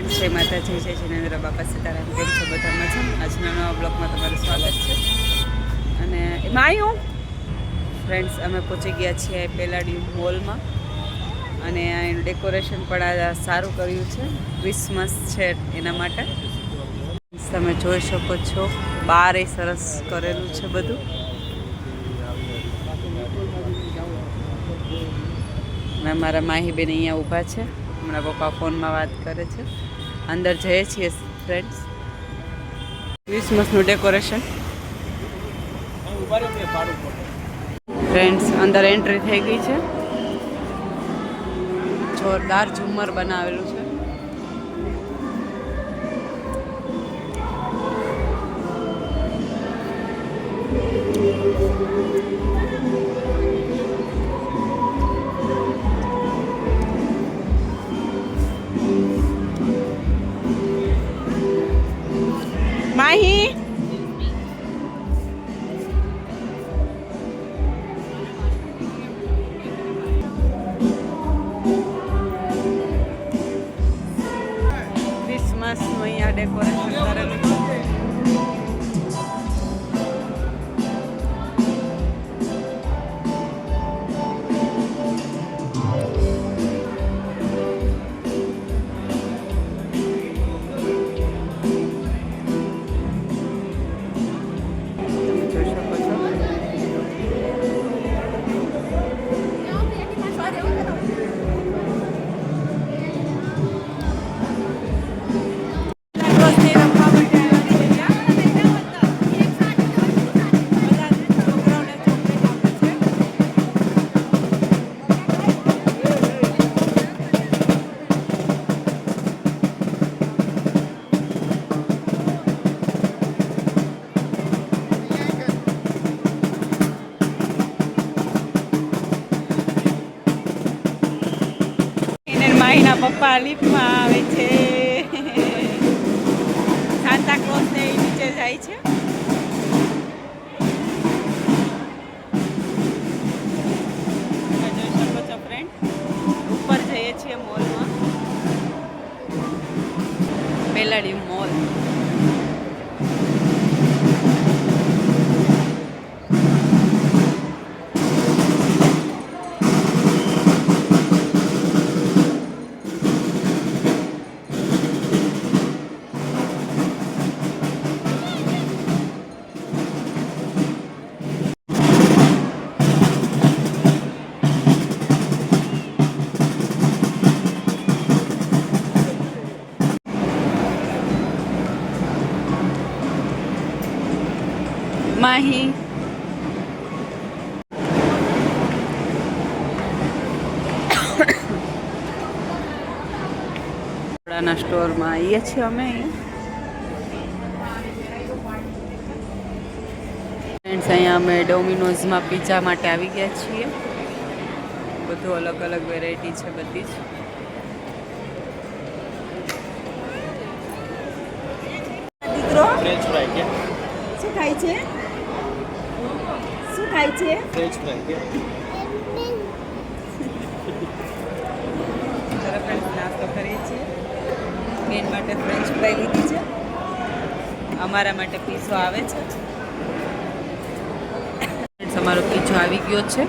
જય માતાજી, જય જિનેન્દ્ર બાપા સીતારામ. કેમ છો બધા મજામાં? આજના નવા બ્લોગમાં તમારું સ્વાગત છે. અને એમાં આવ્યું ફ્રેન્ડ્સ, અમે પહોંચી ગયા છીએ પેલાડી મોલમાં. અને એનું ડેકોરેશન પણ આ સારું કર્યું છે, ક્રિસમસ છે એના માટે. તમે જોઈ શકો છો, બારે સરસ કરેલું છે બધું. અને મારા માહીબેન અહીંયા ઊભા છે, હમણાં પપ્પા ફોનમાં વાત કરે છે. અંદર જઈએ છીએ ફ્રેન્ડ્સ. ક્રિસમસનું ડેકોરેશન ફ્રેન્ડ્સ, અંદર એન્ટ્રી થઈ ગઈ છે. જોરદાર ઝુમ્મર બનાવેલું છે. માહી ક્રિસમસનું અહીંયા ડેકોરેશન કરેલું છે. માહીના પપ્પા લિફ્ટમાં આવે છે. સાન્તા ક્લોઝ ને નીચે જાય છે. જોઈ શકો છો ફ્રેન્ડ, ઉપર જઈએ છીએ મોલમાં, પેલાડી મોલ. માહી કપડાના સ્ટોરમાં આવીએ છીએ અમે. ફ્રેન્ડ્સ, અહીંયા અમે ડોમિનોઝમાં પિઝા માટે આવી ગયા છીએ. બધું અલગ અલગ વેરાયટી છે બધી જ. ફ્રેન્ચ ફ્રાઈ કે શું ખાય છે? શું ખાય છે? ફ્રેન્ચ ફ્રાઈ કે નાસ્તો કરીએ છીએ. બેન માટે ફ્રેન્ચ ફ્રાઈ લીધી છે, અમારા માટે પીઝો આવે છે. અમારો પીઝો આવી ગયો છે.